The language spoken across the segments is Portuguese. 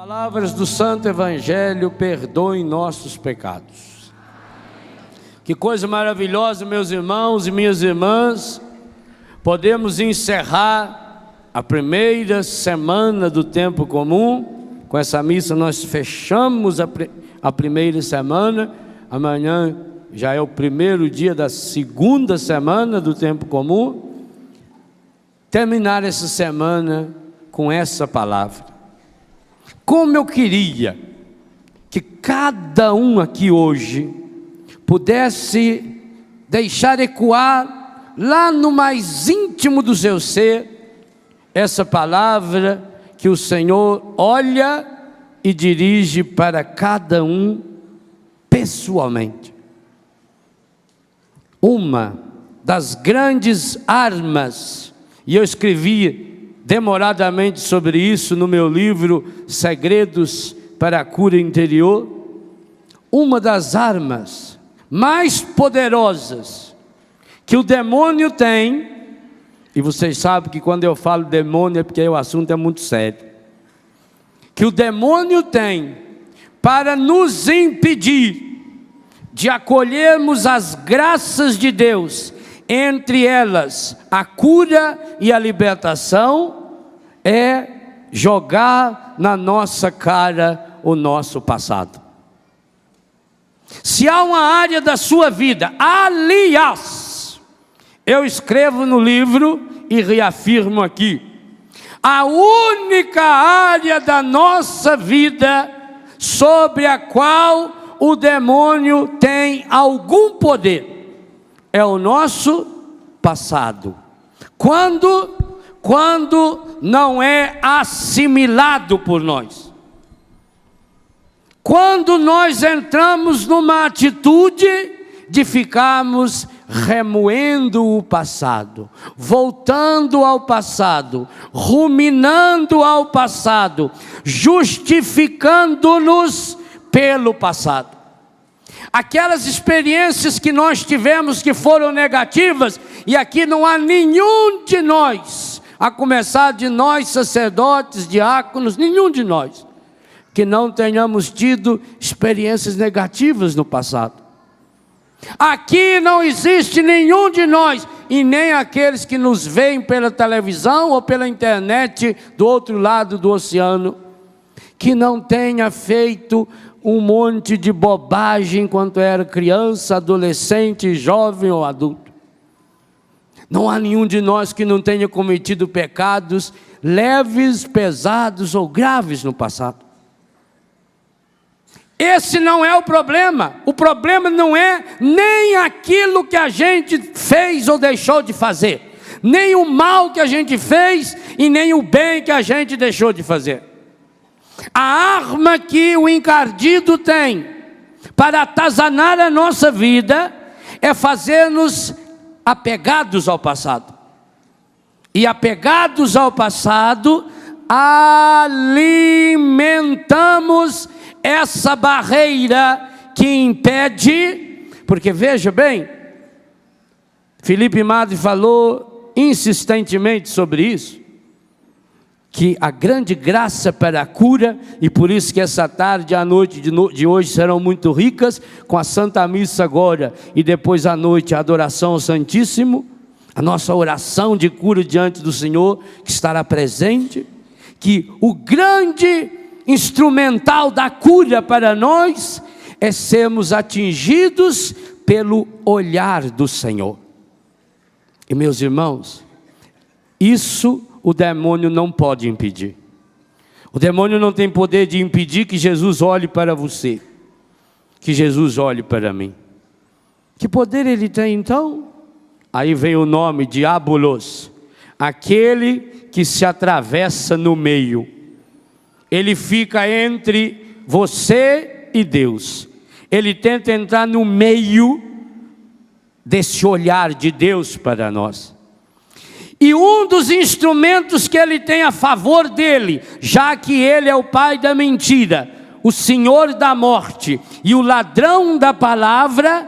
Palavras do Santo Evangelho perdoem nossos pecados. Que coisa maravilhosa, meus irmãos e minhas irmãs, podemos encerrar a primeira semana do tempo comum. Com essa missa nós fechamos a primeira semana. Amanhã já é o primeiro dia da segunda semana do tempo comum. Terminar essa semana com essa palavra. Como eu queria que cada um aqui hoje pudesse deixar ecoar lá no mais íntimo do seu ser essa palavra que o Senhor olha e dirige para cada um pessoalmente. Uma das grandes armas, e eu escrevi demoradamente sobre isso no meu livro Segredos para a Cura Interior. Uma das armas mais poderosas que o demônio tem, e vocês sabem que quando eu falo demônio é porque o assunto é muito sério, que o demônio tem para nos impedir de acolhermos as graças de Deus, entre elas a cura e a libertação, é jogar na nossa cara o nosso passado. Se há uma área da sua vida, aliás, eu escrevo no livro e reafirmo aqui, a única área da nossa vida sobre a qual o demônio tem algum poder, é o nosso passado. Quando não é assimilado por nós. Quando nós entramos numa atitude de ficarmos remoendo o passado, voltando ao passado, ruminando ao passado, justificando-nos pelo passado. Aquelas experiências que nós tivemos que foram negativas, e aqui não há nenhum de nós, a começar de nós sacerdotes, diáconos, nenhum de nós, que não tenhamos tido experiências negativas no passado. Aqui não existe nenhum de nós, e nem aqueles que nos veem pela televisão ou pela internet do outro lado do oceano, que não tenha feito um monte de bobagem enquanto era criança, adolescente, jovem ou adulto. Não há nenhum de nós que não tenha cometido pecados leves, pesados ou graves no passado. Esse não é o problema. O problema não é nem aquilo que a gente fez ou deixou de fazer, nem o mal que a gente fez e nem o bem que a gente deixou de fazer. A arma que o encardido tem para atazanar a nossa vida é fazer-nos apegados ao passado. E apegados ao passado, alimentamos essa barreira que impede, porque veja bem, Felipe Madre falou insistentemente sobre isso, que a grande graça para a cura, e por isso que essa tarde e a noite de hoje serão muito ricas, com a Santa Missa agora, e depois à noite a adoração ao Santíssimo, a nossa oração de cura diante do Senhor, que estará presente, que o grande instrumental da cura para nós, é sermos atingidos pelo olhar do Senhor. E meus irmãos, isso o demônio não pode impedir. O demônio não tem poder de impedir que Jesus olhe para você, que Jesus olhe para mim. Que poder ele tem então? Aí vem o nome Diabolos, aquele que se atravessa no meio. Ele fica entre você e Deus. Ele tenta entrar no meio desse olhar de Deus para nós. E um dos instrumentos que ele tem a favor dele, já que ele é o pai da mentira, o senhor da morte e o ladrão da palavra,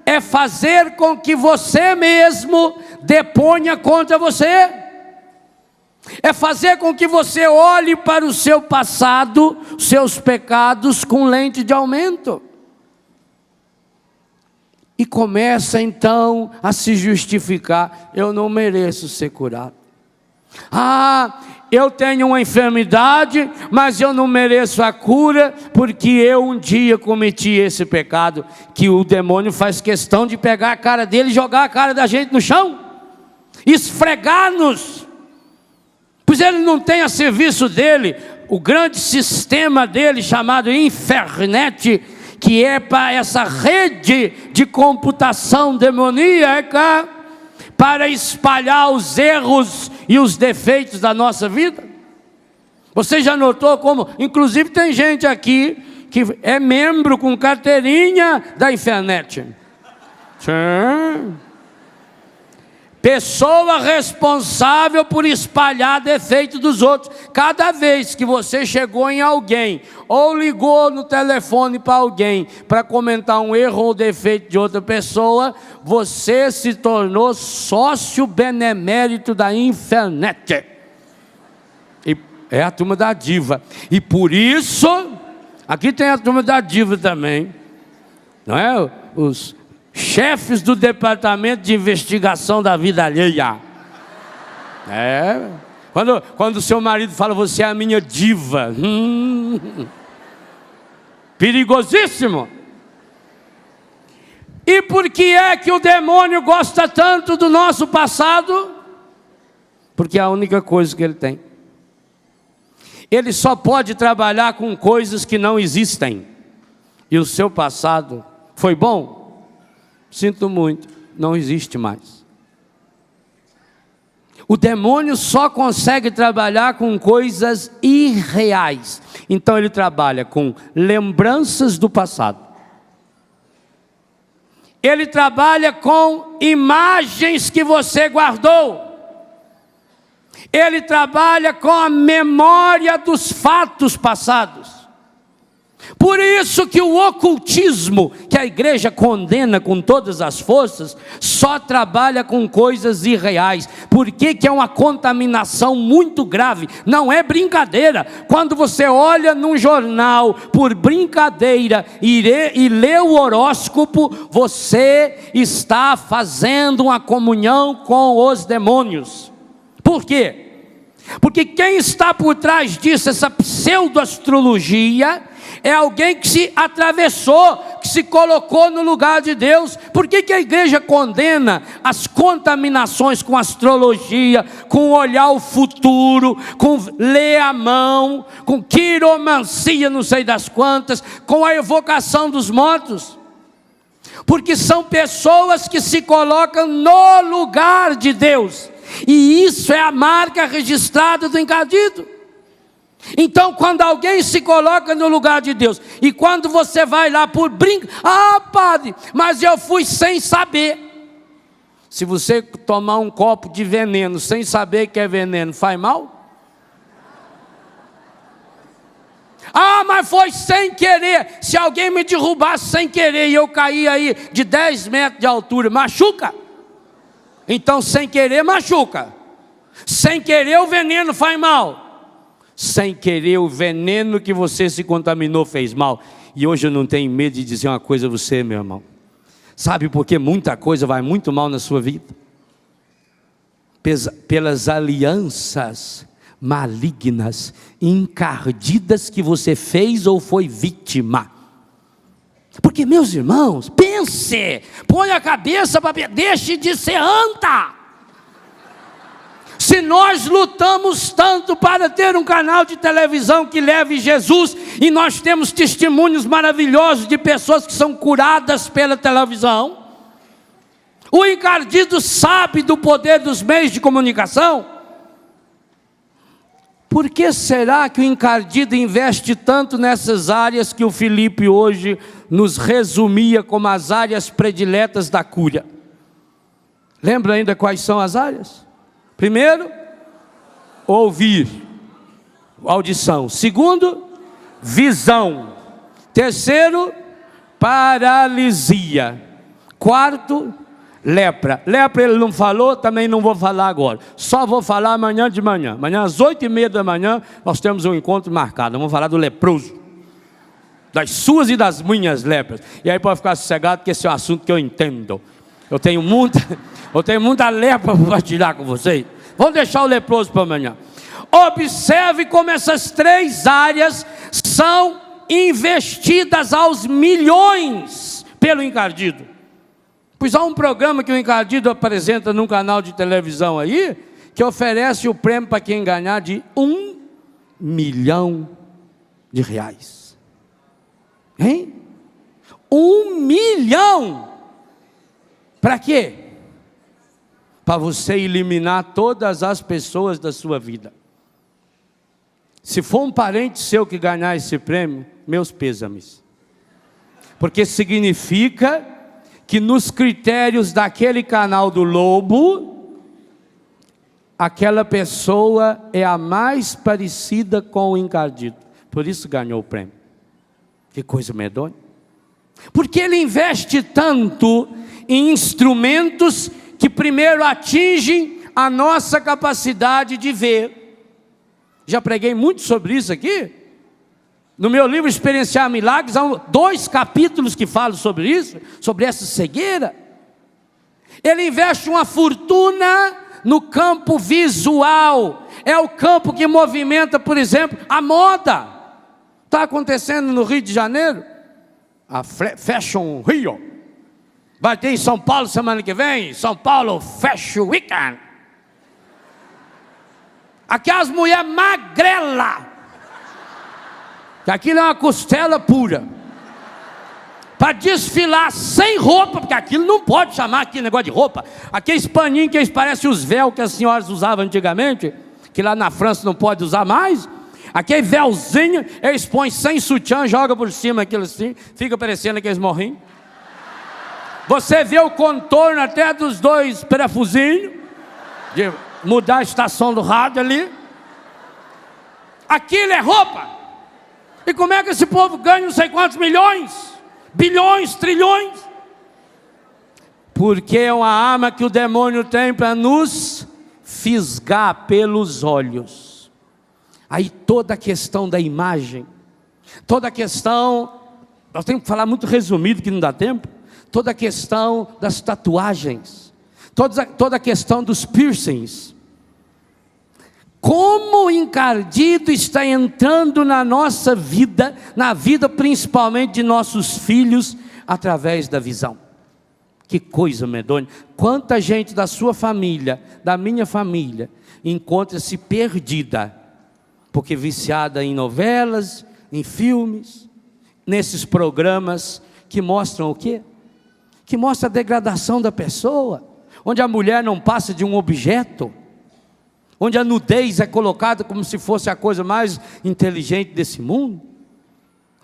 é fazer com que você mesmo deponha contra você. É fazer com que você olhe para o seu passado, seus pecados, com lente de aumento. E começa então a se justificar: eu não mereço ser curado. Eu tenho uma enfermidade, mas eu não mereço a cura, porque eu um dia cometi esse pecado, que o demônio faz questão de pegar a cara dele e jogar a cara da gente no chão, esfregar-nos, pois ele não tem a serviço dele o grande sistema dele chamado internet, que é para essa rede de computação demoníaca, para espalhar os erros e os defeitos da nossa vida. Você já notou como, inclusive tem gente aqui que é membro com carteirinha da internet. Sim. Pessoa responsável por espalhar defeito dos outros. Cada vez que você chegou em alguém, ou ligou no telefone para alguém, para comentar um erro ou defeito de outra pessoa, você se tornou sócio benemérito da internet. E é a turma da diva. E por isso, aqui tem a turma da diva também, não é? Os chefes do departamento de investigação da vida alheia. Quando o seu marido fala: você é a minha diva. Perigosíssimo. E por que é que o demônio gosta tanto do nosso passado? Porque é a única coisa que ele tem. Ele só pode trabalhar com coisas que não existem. E o seu passado foi bom? Sinto muito, não existe mais. O demônio só consegue trabalhar com coisas irreais. Então ele trabalha com lembranças do passado. Ele trabalha com imagens que você guardou. Ele trabalha com a memória dos fatos passados. Por isso que o ocultismo, que a igreja condena com todas as forças, só trabalha com coisas irreais. Por que é uma contaminação muito grave? Não é brincadeira. Quando você olha num jornal por brincadeira e lê o horóscopo, você está fazendo uma comunhão com os demônios. Por quê? Porque quem está por trás disso, essa pseudo-astrologia, é alguém que se atravessou, que se colocou no lugar de Deus. Por que a igreja condena as contaminações com astrologia, com olhar o futuro, com ler a mão, com quiromancia, não sei das quantas, com a evocação dos mortos? Porque são pessoas que se colocam no lugar de Deus, e isso é a marca registrada do encardido. Então, quando alguém se coloca no lugar de Deus, e quando você vai lá por padre, mas eu fui sem saber. Se você tomar um copo de veneno sem saber que é veneno, faz mal? Mas foi sem querer. Se alguém me derrubasse sem querer e eu cair aí de 10 metros de altura, machuca? Então, sem querer, machuca. Sem querer, o veneno faz mal. Sem querer, o veneno que você se contaminou fez mal. E hoje eu não tenho medo de dizer uma coisa a você, meu irmão. Sabe por que muita coisa vai muito mal na sua vida? Pelas alianças malignas, encardidas que você fez ou foi vítima. Porque, meus irmãos, pense, põe a cabeça para ver, deixe de ser anta. Se nós lutamos tanto para ter um canal de televisão que leve Jesus, e nós temos testemunhos maravilhosos de pessoas que são curadas pela televisão, o encardido sabe do poder dos meios de comunicação. Por que será que o encardido investe tanto nessas áreas que o Felipe hoje nos resumia como as áreas prediletas da cura? Lembra ainda quais são as áreas? Primeiro, ouvir, audição. Segundo, visão. Terceiro, paralisia. Quarto, Lepra. Lepra ele não falou, também não vou falar agora. Só vou falar amanhã de manhã. Amanhã às 8h30 da manhã, nós temos um encontro marcado. Vamos falar do leproso. Das suas e das minhas lepras. E aí pode ficar sossegado, que esse é um assunto que eu entendo. Eu tenho muita lepra para partilhar com vocês. Vamos deixar o leproso para amanhã. Observe como essas 3 áreas são investidas aos milhões pelo encardido. Pois há um programa que o encardido apresenta num canal de televisão aí, que oferece o prêmio para quem ganhar de R$1 milhão. Hein? 1 milhão! Para quê? Para você eliminar todas as pessoas da sua vida. Se for um parente seu que ganhar esse prêmio, meus pêsames. Porque significa que nos critérios daquele canal do lobo, aquela pessoa é a mais parecida com o encardido. Por isso ganhou o prêmio. Que coisa medonha. Porque ele investe tanto em instrumentos que primeiro atingem a nossa capacidade de ver. Já preguei muito sobre isso aqui. No meu livro Experienciar Milagres, há 2 capítulos que falam sobre isso, sobre essa cegueira. Ele investe uma fortuna no campo visual. É o campo que movimenta, por exemplo, a moda. Está acontecendo no Rio de Janeiro, a Fashion Rio. Vai ter em São Paulo semana que vem, São Paulo Fashion Weekend. Aqui as mulheres magrelas, que aquilo é uma costela pura, para desfilar sem roupa, porque aquilo não pode chamar aqui negócio de roupa. Aqueles paninhos que eles parecem os véus que as senhoras usavam antigamente, que lá na França não pode usar mais. Aquele véuzinho, eles põem sem sutiã, joga por cima aquilo assim, fica parecendo aqueles morrinhos. Você vê o contorno até dos 2 parafusinhos, de mudar a estação do rádio ali. Aquilo é roupa. E como é que esse povo ganha não sei quantos milhões, bilhões, trilhões? Porque é uma arma que o demônio tem para nos fisgar pelos olhos. Aí toda a questão da imagem, toda a questão, nós temos que falar muito resumido que não dá tempo, toda a questão das tatuagens, toda a questão dos piercings. Como o encardido está entrando na nossa vida, na vida principalmente de nossos filhos, através da visão. Que coisa medonha. Quanta gente da sua família, da minha família, encontra-se perdida, porque viciada em novelas, em filmes, nesses programas que mostram o quê? Que mostra a degradação da pessoa, onde a mulher não passa de um objeto, onde a nudez é colocada como se fosse a coisa mais inteligente desse mundo,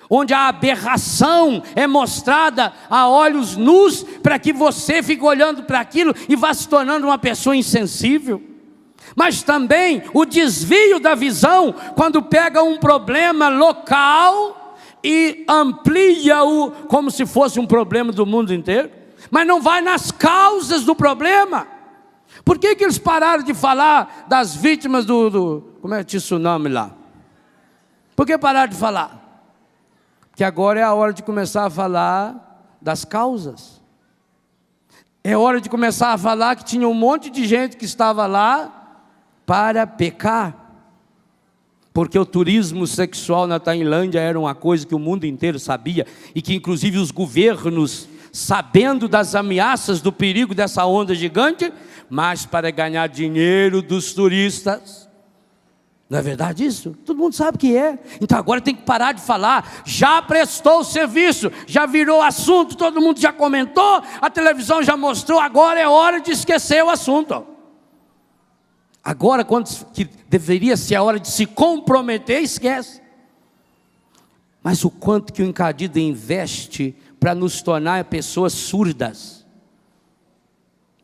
onde a aberração é mostrada a olhos nus, para que você fique olhando para aquilo e vá se tornando uma pessoa insensível. Mas também o desvio da visão, quando pega um problema local e amplia-o como se fosse um problema do mundo inteiro, mas não vai nas causas do problema. Por que eles pararam de falar das vítimas como é que tsunami lá? Por que pararam de falar? Porque agora é a hora de começar a falar das causas. É hora de começar a falar que tinha um monte de gente que estava lá para pecar. Porque o turismo sexual na Tailândia era uma coisa que o mundo inteiro sabia, e que inclusive os governos, sabendo das ameaças, do perigo dessa onda gigante, mas para ganhar dinheiro dos turistas. Não é verdade isso? Todo mundo sabe que é. Então agora tem que parar de falar. Já prestou o serviço, já virou assunto, todo mundo já comentou, a televisão já mostrou, agora é hora de esquecer o assunto. Agora, quando que deveria ser a hora de se comprometer, esquece. Mas o quanto que o encardido investe para nos tornar pessoas surdas.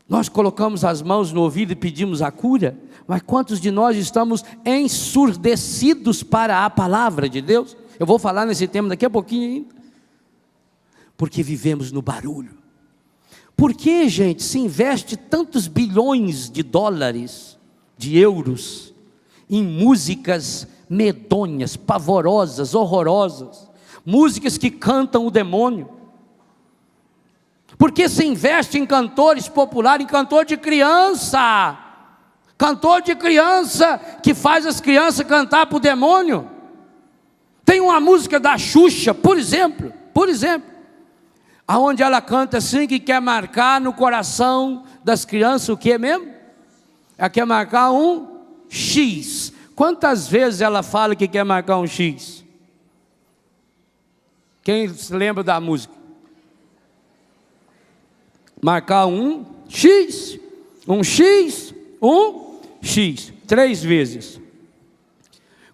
Nós colocamos as mãos no ouvido e pedimos a cura, mas quantos de nós estamos ensurdecidos para a palavra de Deus? Eu vou falar nesse tema daqui a pouquinho ainda. Porque vivemos no barulho, Por que, gente, se investe tantos bilhões de dólares, de euros, em músicas medonhas, pavorosas, horrorosas, músicas que cantam o demônio? Por que se investe em cantores populares, em cantor de criança? Cantor de criança que faz as crianças cantar para o demônio. Tem uma música da Xuxa, por exemplo, aonde ela canta assim, que quer marcar no coração das crianças o que mesmo? Ela quer marcar um X. Quantas vezes ela fala que quer marcar um X? Quem se lembra da música? Marcar um X, um X, um X, 3 vezes.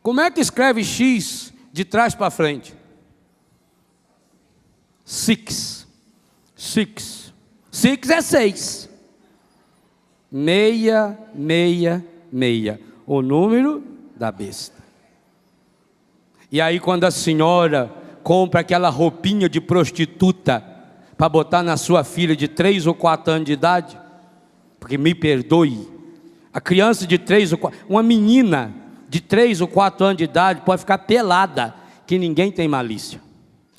Como é que escreve X de trás para frente? Six é 6. 666, o número da besta. E aí quando a senhora compra aquela roupinha de prostituta para botar na sua filha de 3 ou 4 anos de idade, porque me perdoe, a criança de 3 ou 4, uma menina de 3 ou 4 anos de idade pode ficar pelada, que ninguém tem malícia.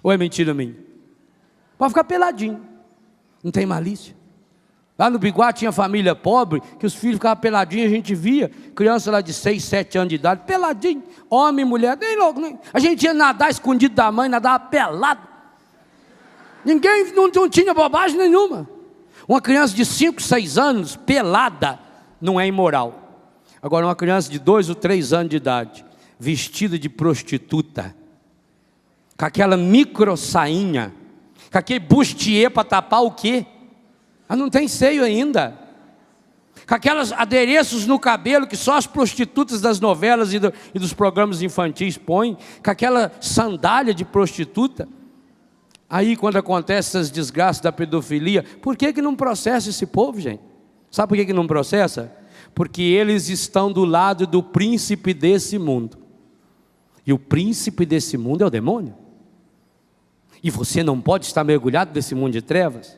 Ou é mentira minha? Pode ficar peladinho, não tem malícia. Lá no Biguá tinha família pobre, que os filhos ficavam peladinhos, a gente via, criança lá de 6, 7 anos de idade, peladinho, homem e mulher, nem louco, nem. A gente ia nadar escondido da mãe, nadava pelado. Ninguém, não tinha bobagem nenhuma. Uma criança de 5, 6 anos, pelada, não é imoral. Agora uma criança de 2 ou 3 anos de idade, vestida de prostituta, com aquela micro sainha, com aquele bustier para tapar o quê? Ela não tem seio ainda. Com aquelas adereços no cabelo que só as prostitutas das novelas e dos programas infantis põem, com aquela sandália de prostituta. Aí quando acontece essas desgraças da pedofilia, por que não processa esse povo, gente? Sabe por que não processa? Porque eles estão do lado do príncipe desse mundo. E o príncipe desse mundo é o demônio. E você não pode estar mergulhado nesse mundo de trevas.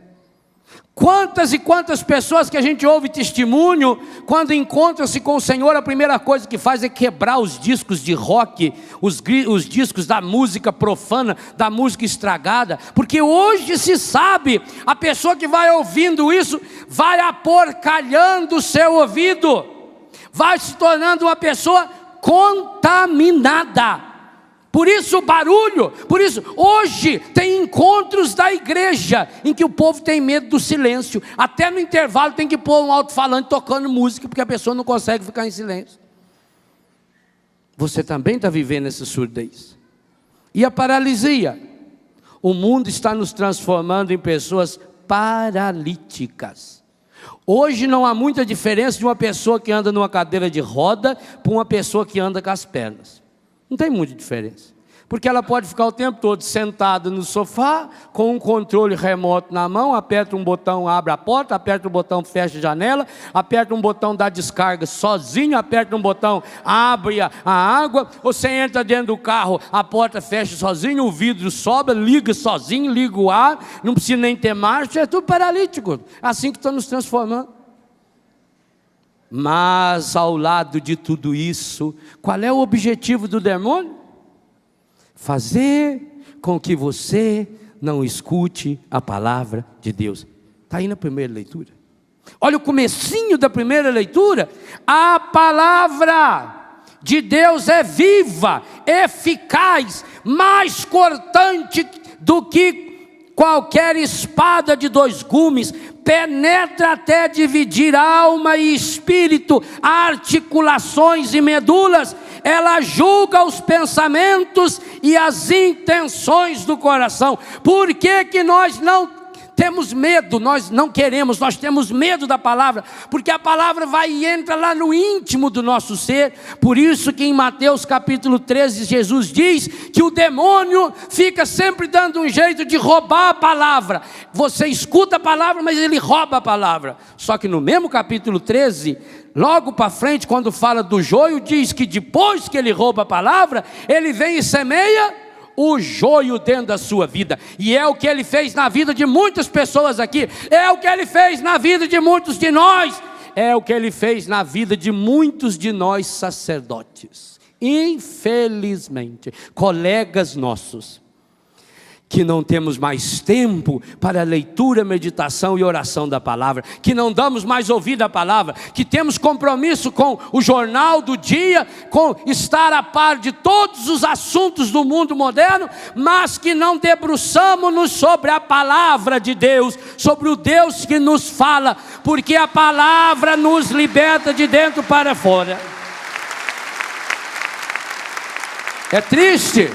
Quantas e quantas pessoas que a gente ouve testemunho, quando encontram-se com o Senhor, a primeira coisa que faz é quebrar os discos de rock, os discos da música profana, da música estragada, porque hoje se sabe, a pessoa que vai ouvindo isso, vai aporcalhando o seu ouvido, vai se tornando uma pessoa contaminada. Por isso o barulho, por isso hoje tem encontros da igreja em que o povo tem medo do silêncio. Até no intervalo tem que pôr um alto-falante tocando música, porque a pessoa não consegue ficar em silêncio. Você também está vivendo essa surdez. E a paralisia? O mundo está nos transformando em pessoas paralíticas. Hoje não há muita diferença de uma pessoa que anda numa cadeira de roda para uma pessoa que anda com as pernas. Não tem muita diferença, porque ela pode ficar o tempo todo sentada no sofá, com um controle remoto na mão, aperta um botão, abre a porta, aperta um botão, fecha a janela, aperta um botão, dá descarga sozinho, aperta um botão, abre a água, você entra dentro do carro, a porta fecha sozinho, o vidro sobe, liga sozinho, liga o ar, não precisa nem ter marcha, é tudo paralítico, assim que estão nos transformando. Mas ao lado de tudo isso, qual é o objetivo do demônio? Fazer com que você não escute a palavra de Deus. Está aí na primeira leitura. Olha o comecinho da primeira leitura. A palavra de Deus é viva, eficaz, mais cortante do que qualquer espada de 2 gumes, penetra até dividir alma e espírito, articulações e medulas, ela julga os pensamentos e as intenções do coração. Por que que nós não temos medo? Nós não queremos, nós temos medo da palavra, porque a palavra vai e entra lá no íntimo do nosso ser. Por isso que em Mateus capítulo 13, Jesus diz que o demônio fica sempre dando um jeito de roubar a palavra. Você escuta a palavra, mas ele rouba a palavra. Só que no mesmo capítulo 13, logo para frente, quando fala do joio, diz que depois que ele rouba a palavra, ele vem e semeia o joio dentro da sua vida. E é o que Ele fez na vida de muitas pessoas aqui, é o que Ele fez na vida de muitos de nós, é o que Ele fez na vida de muitos de nós sacerdotes. Infelizmente, colegas nossos, que não temos mais tempo para leitura, meditação e oração da palavra, que não damos mais ouvido à palavra, que temos compromisso com o jornal do dia, com estar a par de todos os assuntos do mundo moderno, mas que não debruçamos-nos sobre a palavra de Deus, sobre o Deus que nos fala, porque a palavra nos liberta de dentro para fora. É triste.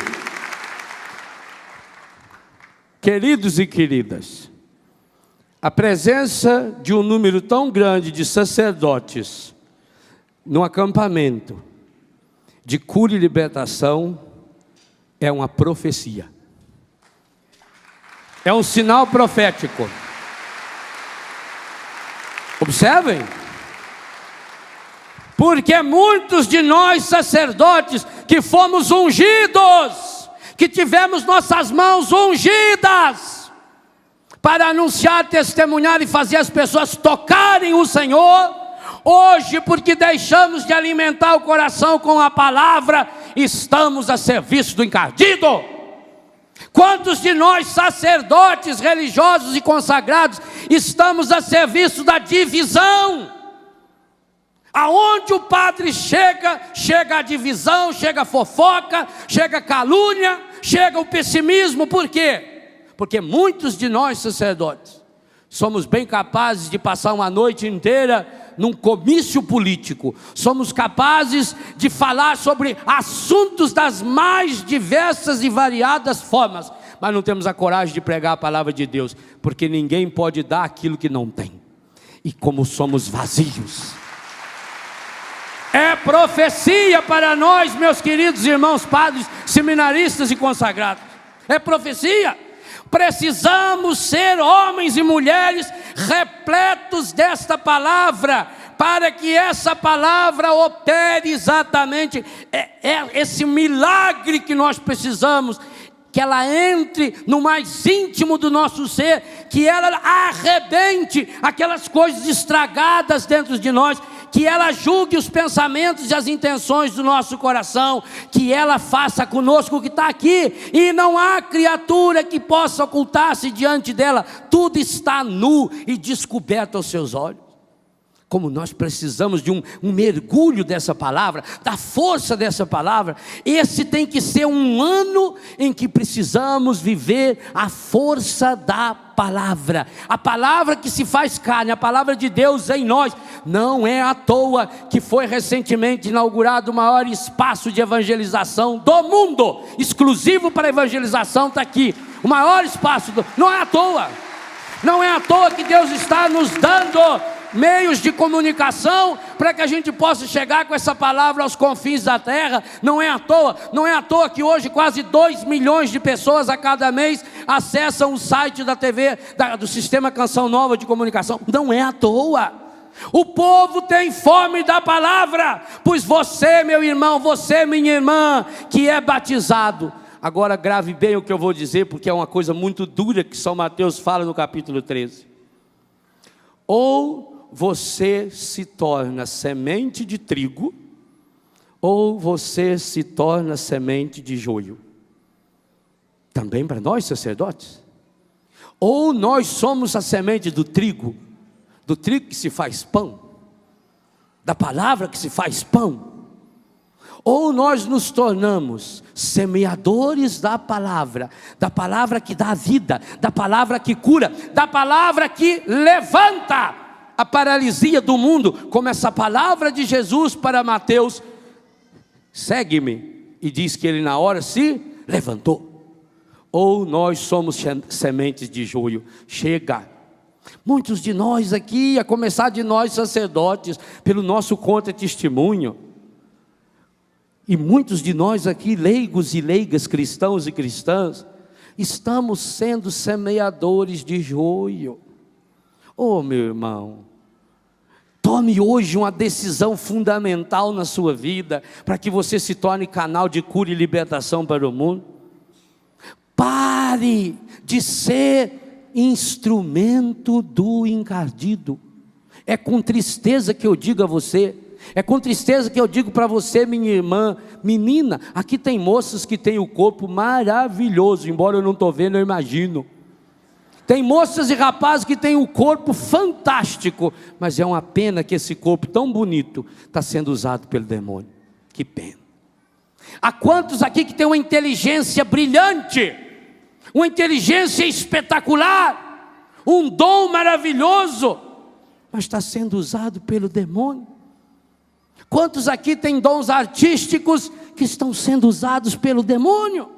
Queridos e queridas, a presença de um número tão grande de sacerdotes no acampamento de cura e libertação é uma profecia, é um sinal profético. Observem, porque muitos de nós sacerdotes que fomos ungidos, que tivemos nossas mãos ungidas para anunciar, testemunhar e fazer as pessoas tocarem o Senhor, hoje, porque deixamos de alimentar o coração com a palavra, estamos a serviço do encardido. Quantos de nós, sacerdotes religiosos e consagrados, estamos a serviço da divisão? Aonde o padre chega, chega a divisão, chega a fofoca, chega a calúnia, chega o pessimismo. Por quê? Porque muitos de nós sacerdotes somos bem capazes de passar uma noite inteira num comício político, somos capazes de falar sobre assuntos das mais diversas e variadas formas, mas não temos a coragem de pregar a palavra de Deus, porque ninguém pode dar aquilo que não tem, e como somos vazios, é profecia para nós, meus queridos irmãos, padres, seminaristas e consagrados. É profecia. Precisamos ser homens e mulheres repletos desta palavra, para que essa palavra opere exatamente esse milagre que nós precisamos, que ela entre no mais íntimo do nosso ser, que ela arrebente aquelas coisas estragadas dentro de nós, que ela julgue os pensamentos e as intenções do nosso coração, que ela faça conosco o que está aqui, e não há criatura que possa ocultar-se diante dela, tudo está nu e descoberto aos seus olhos. Como nós precisamos de um mergulho dessa palavra, da força dessa palavra. Esse tem que ser um ano em que precisamos viver a força da palavra. A palavra que se faz carne, a palavra de Deus em nós. Não é à toa que foi recentemente inaugurado o maior espaço de evangelização do mundo, exclusivo para evangelização, está aqui. O maior espaço, não é à toa. Não é à toa que Deus está nos dando meios de comunicação para que a gente possa chegar com essa palavra aos confins da terra. Não é à toa que hoje quase 2 milhões de pessoas a cada mês acessam o site da TV, do Sistema Canção Nova de Comunicação. Não é à toa. O povo tem fome da palavra, pois você, meu irmão, você, minha irmã, que é batizado, agora grave bem o que eu vou dizer, porque é uma coisa muito dura que São Mateus fala no capítulo 13. Ou você se torna semente de trigo, ou você se torna semente de joio. Também para nós sacerdotes. Ou nós somos a semente do trigo que se faz pão, da palavra que se faz pão. Ou nós nos tornamos semeadores da palavra que dá vida, da palavra que cura, da palavra que levanta a paralisia do mundo, como essa palavra de Jesus para Mateus: segue-me, e diz que ele na hora se levantou. Ou nós somos sementes de joio. Chega, muitos de nós aqui, a começar de nós sacerdotes, pelo nosso contra-testemunho, e muitos de nós aqui, leigos e leigas, cristãos e cristãs, estamos sendo semeadores de joio. Oh, meu irmão, tome hoje uma decisão fundamental na sua vida, para que você se torne canal de cura e libertação para o mundo. Pare de ser instrumento do encardido. É com tristeza que eu digo a você, é com tristeza que eu digo para você, minha irmã, menina, aqui tem moças que têm o corpo maravilhoso, embora eu não estou vendo, eu imagino. Tem moças e rapazes que têm o corpo fantástico, mas é uma pena que esse corpo tão bonito está sendo usado pelo demônio. Que pena. Há quantos aqui que têm uma inteligência brilhante, uma inteligência espetacular, um dom maravilhoso, mas está sendo usado pelo demônio? Quantos aqui têm dons artísticos que estão sendo usados pelo demônio?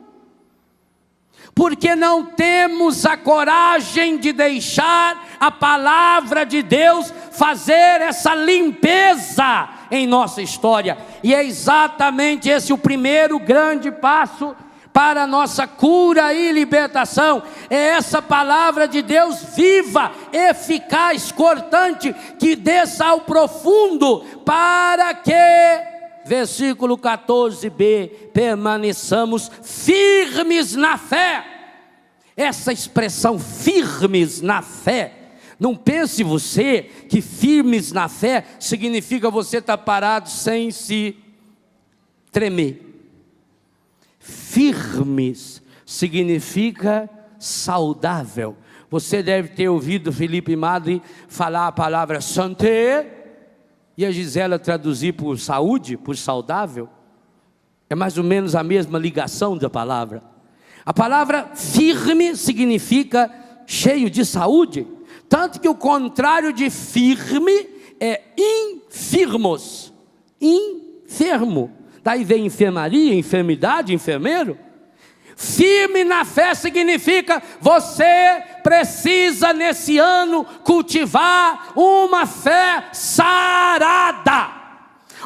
Porque não temos a coragem de deixar a palavra de Deus fazer essa limpeza em nossa história. E é exatamente esse o primeiro grande passo para a nossa cura e libertação. É essa palavra de Deus viva, eficaz, cortante, que desça ao profundo, para que, versículo 14b, permaneçamos firmes na fé. Essa expressão firmes na fé, não pense você que firmes na fé significa você estar parado sem se tremer. Firmes significa saudável. Você deve ter ouvido Felipe Madre falar a palavra santé, e a Gisela traduzir por saúde, por saudável. É mais ou menos a mesma ligação da palavra. A palavra firme significa cheio de saúde, tanto que o contrário de firme é infirmos, enfermo. Daí vem enfermaria, enfermidade, enfermeiro. Firme na fé significa você precisa nesse ano cultivar uma fé sarada,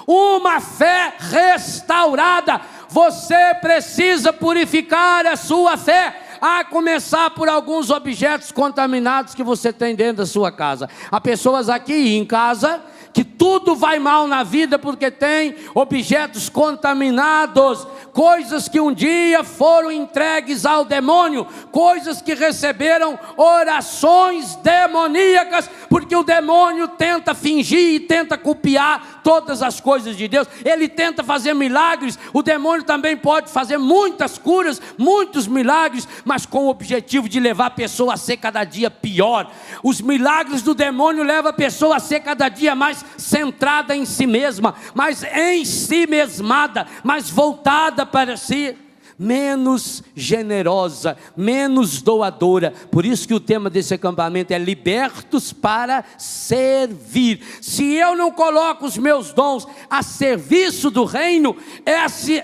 uma fé restaurada. Você precisa purificar a sua fé, a começar por alguns objetos contaminados que você tem dentro da sua casa. Há pessoas aqui em casa que tudo vai mal na vida porque tem objetos contaminados, coisas que um dia foram entregues ao demônio, coisas que receberam orações demoníacas, porque o demônio tenta fingir e tenta copiar todas as coisas de Deus. Ele tenta fazer milagres. O demônio também pode fazer muitas curas, muitos milagres, mas com o objetivo de levar a pessoa a ser cada dia pior. Os milagres do demônio levam a pessoa a ser cada dia mais centrada em si mesma, mais em si mesmada, mais voltada para si, menos generosa, menos doadora. Por isso que o tema desse acampamento é libertos para servir. Se eu não coloco os meus dons a serviço do reino,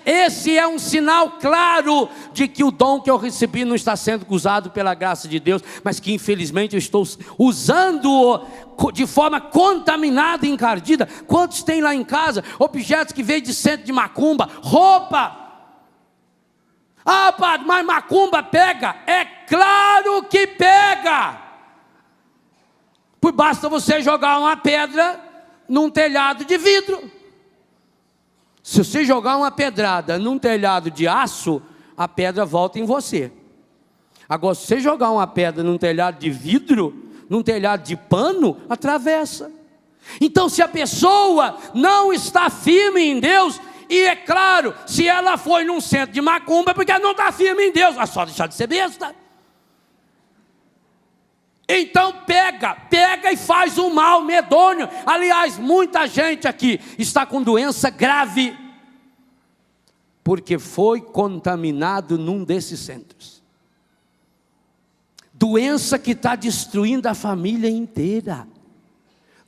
esse é um sinal claro de que o dom que eu recebi não está sendo usado pela graça de Deus, mas que infelizmente eu estou usando-o de forma contaminada e encardida. Quantos tem lá em casa objetos que veio de centro de macumba, roupa? Ah, padre, mas macumba pega? É claro que pega. Por basta você jogar uma pedra num telhado de vidro. Se você jogar uma pedrada num telhado de aço, a pedra volta em você. Agora, se você jogar uma pedra num telhado de vidro, num telhado de pano, atravessa. Então, se a pessoa não está firme em Deus, e é claro, se ela foi num centro de macumba, é porque ela não está firme em Deus, é só deixar de ser besta. Então pega e faz um mal medonho. Aliás, muita gente aqui está com doença grave, porque foi contaminado num desses centros. Doença que está destruindo a família inteira.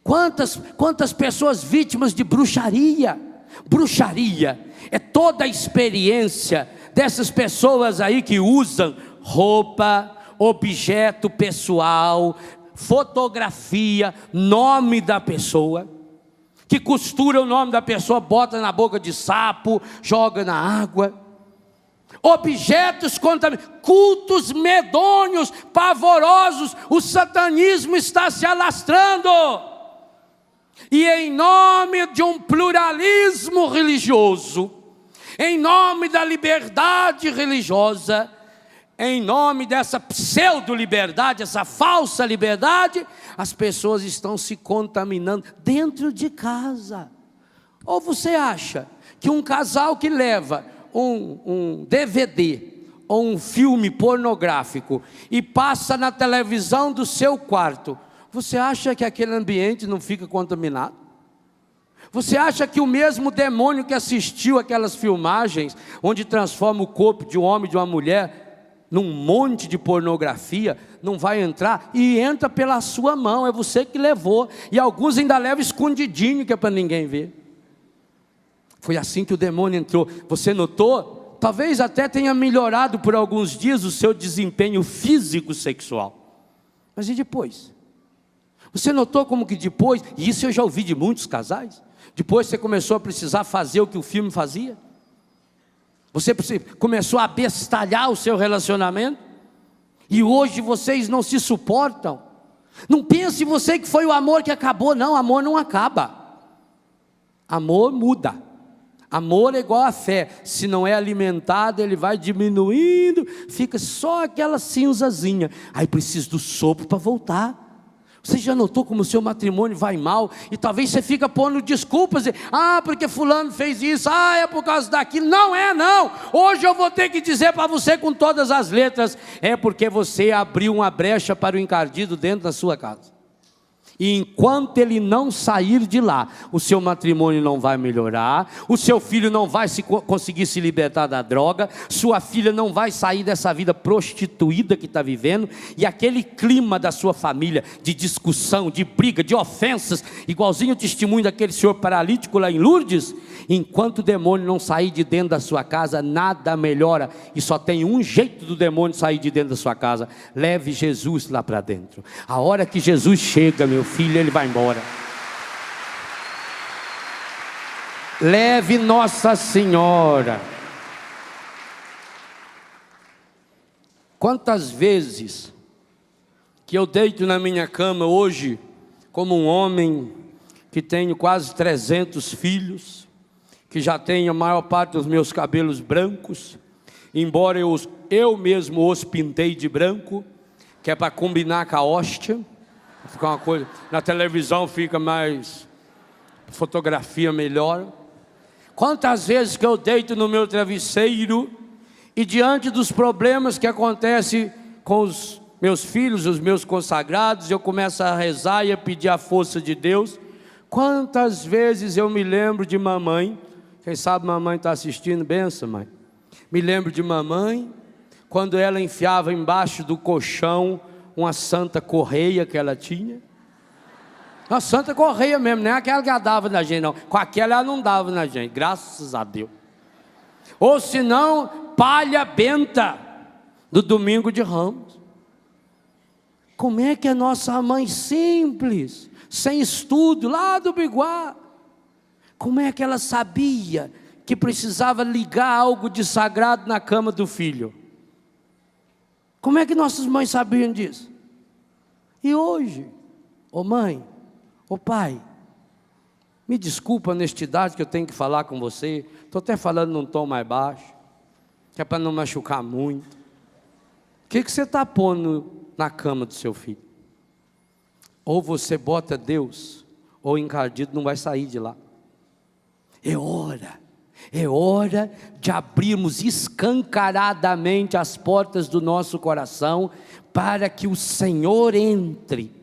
Quantas pessoas vítimas de bruxaria? Bruxaria é toda a experiência dessas pessoas aí que usam roupa, objeto pessoal, fotografia, nome da pessoa, que costura o nome da pessoa, bota na boca de sapo, joga na água. Objetos contaminados, cultos medonhos, pavorosos. O satanismo está se alastrando. E em nome de um pluralismo religioso, em nome da liberdade religiosa, em nome dessa pseudo-liberdade, essa falsa liberdade, as pessoas estão se contaminando dentro de casa. Ou você acha que um casal que leva um DVD ou um filme pornográfico e passa na televisão do seu quarto, você acha que aquele ambiente não fica contaminado? Você acha que o mesmo demônio que assistiu aquelas filmagens, onde transforma o corpo de um homem e de uma mulher num monte de pornografia, não vai entrar? E entra pela sua mão, é você que levou. E alguns ainda levam escondidinho, que é para ninguém ver. Foi assim que o demônio entrou. Você notou? Talvez até tenha melhorado por alguns dias o seu desempenho físico sexual. Mas e depois? Você notou como que depois, e isso eu já ouvi de muitos casais, depois você começou a precisar fazer o que o filme fazia? Você começou a abestalhar o seu relacionamento? E hoje vocês não se suportam? Não pense você que foi o amor que acabou. Não, amor não acaba. Amor muda. Amor é igual a fé. Se não é alimentado, ele vai diminuindo, fica só aquela cinzazinha. Aí precisa do sopro para voltar. Você já notou como o seu matrimônio vai mal? E talvez você fica pondo desculpas, porque fulano fez isso, é por causa daquilo. Não é não, hoje eu vou ter que dizer para você com todas as letras, é porque você abriu uma brecha para o encardido dentro da sua casa. E enquanto ele não sair de lá, o seu matrimônio não vai melhorar, o seu filho não vai conseguir se libertar da droga, sua filha não vai sair dessa vida prostituída que está vivendo, e aquele clima da sua família, de discussão, de briga, de ofensas, igualzinho o testemunho daquele senhor paralítico lá em Lourdes, enquanto o demônio não sair de dentro da sua casa, nada melhora, e só tem um jeito do demônio sair de dentro da sua casa: leve Jesus lá para dentro. A hora que Jesus chega, meu filho, ele vai embora. Leve Nossa Senhora. Quantas vezes que eu deito na minha cama hoje, como um homem que tenho quase 300 filhos, que já tenho a maior parte dos meus cabelos brancos, embora eu mesmo os pintei de branco, que é para combinar com a hóstia. Fica uma coisa, na televisão fica mais, fotografia melhor. Quantas vezes que eu deito no meu travesseiro e diante dos problemas que acontecem com os meus filhos, os meus consagrados, eu começo a rezar e a pedir a força de Deus. Quantas vezes eu me lembro de mamãe, quem sabe mamãe está assistindo, benção mãe. Me lembro de mamãe, quando ela enfiava embaixo do colchão uma santa correia que ela tinha. Uma santa correia mesmo, não é aquela que ela dava na gente não. Com aquela ela não dava na gente, graças a Deus. Ou se não, palha benta do domingo de Ramos. Como é que a nossa mãe simples, sem estudo, lá do Biguá, como é que ela sabia que precisava ligar algo de sagrado na cama do filho? Como é que nossas mães sabiam disso? E hoje, ô mãe, ô pai, me desculpa a honestidade que eu tenho que falar com você, estou até falando num tom mais baixo, que é para não machucar muito. O que você está pondo na cama do seu filho? Ou você bota Deus, ou o encardido não vai sair de lá. É hora de abrirmos escancaradamente as portas do nosso coração, para que o Senhor entre,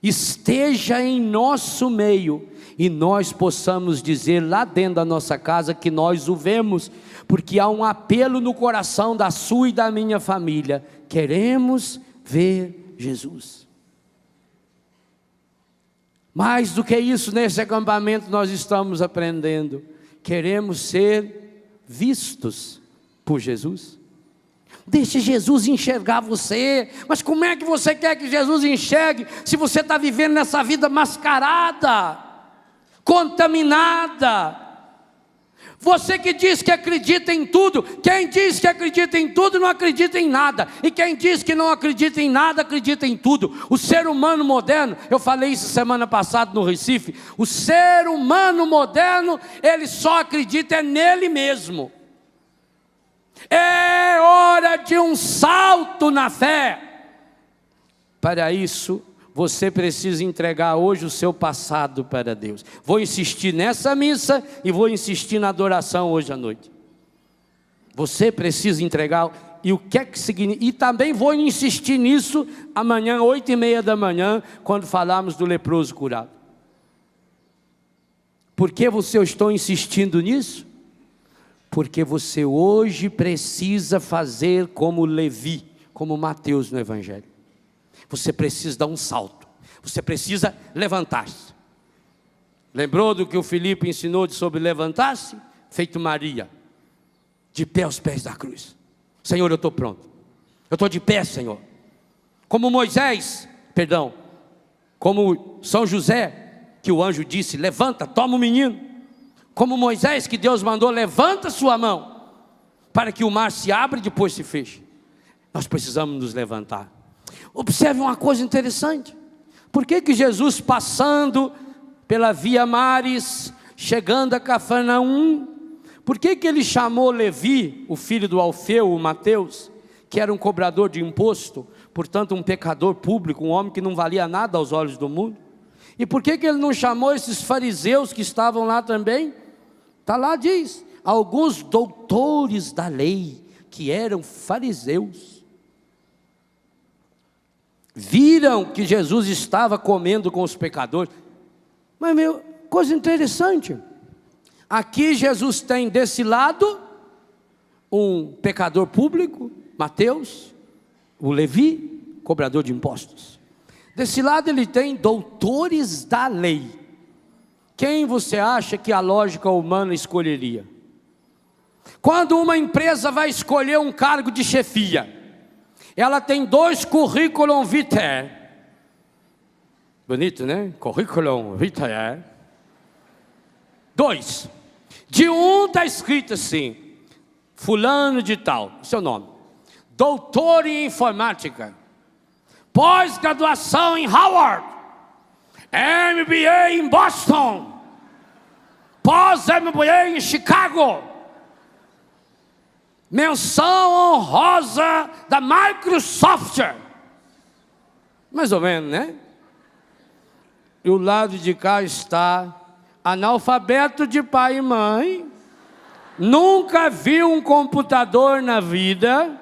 esteja em nosso meio, e nós possamos dizer lá dentro da nossa casa que nós o vemos, porque há um apelo no coração da sua e da minha família: queremos ver Jesus. Mais do que isso, nesse acampamento nós estamos aprendendo: queremos ser vistos por Jesus. Deixe Jesus enxergar você. Mas como é que você quer que Jesus enxergue se você está vivendo nessa vida mascarada, contaminada? Você que diz que acredita em tudo, quem diz que acredita em tudo não acredita em nada, e quem diz que não acredita em nada, acredita em tudo. O ser humano moderno, eu falei isso semana passada no Recife, o ser humano moderno, ele só acredita nele mesmo. hora de um salto na fé. Para isso, você precisa entregar hoje o seu passado para Deus. Vou insistir nessa missa e vou insistir na adoração hoje à noite. Você precisa entregar, e o que é que significa? E também vou insistir nisso amanhã, 8h30 da manhã, quando falarmos do leproso curado. Por que eu estou insistindo nisso? Porque você hoje precisa fazer como Levi, como Mateus no Evangelho. Você precisa dar um salto, você precisa levantar-se. Lembrou do que o Filipe ensinou sobre levantar-se? Feito Maria, de pé aos pés da cruz. Senhor, eu estou pronto, eu estou de pé, Senhor. Como Moisés, como São José, que o anjo disse, levanta, toma o menino. Como Moisés, que Deus mandou, levanta sua mão, para que o mar se abra e depois se feche. Nós precisamos nos levantar. Observe uma coisa interessante. Por que Jesus, passando pela Via Maris, chegando a Cafarnaum, por que ele chamou Levi, o filho do Alfeu, o Mateus, que era um cobrador de imposto, portanto um pecador público, um homem que não valia nada aos olhos do mundo? E por que ele não chamou esses fariseus que estavam lá também? Está lá, diz, alguns doutores da lei, que eram fariseus, viram que Jesus estava comendo com os pecadores. Mas coisa interessante, aqui Jesus tem desse lado, um pecador público, Mateus, o Levi, cobrador de impostos. Desse lado ele tem doutores da lei. Quem você acha que a lógica humana escolheria? Quando uma empresa vai escolher um cargo de chefia, ela tem 2 currículum vitae. Bonito, né? Currículum vitae. 2. De um está escrito assim, fulano de tal, seu nome. Doutor em informática. Pós-graduação em Harvard. MBA em Boston. Pós-MBA em Chicago. Menção honrosa da Microsoft. Mais ou menos, né? E o lado de cá está analfabeto de pai e mãe, nunca viu um computador na vida,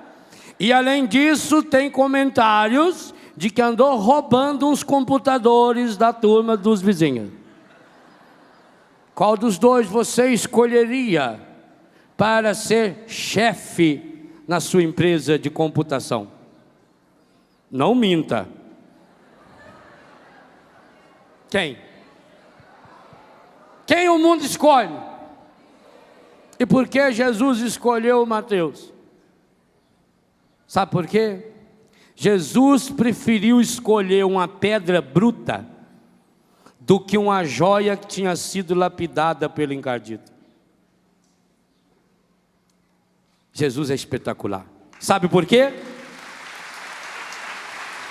e além disso tem comentários de que andou roubando uns computadores da turma dos vizinhos. Qual dos dois você escolheria para ser chefe na sua empresa de computação? Não minta. Quem? Quem o mundo escolhe? E por que Jesus escolheu Mateus? Sabe por quê? Jesus preferiu escolher uma pedra bruta do que uma joia que tinha sido lapidada pelo encardido. Jesus é espetacular. Sabe por quê?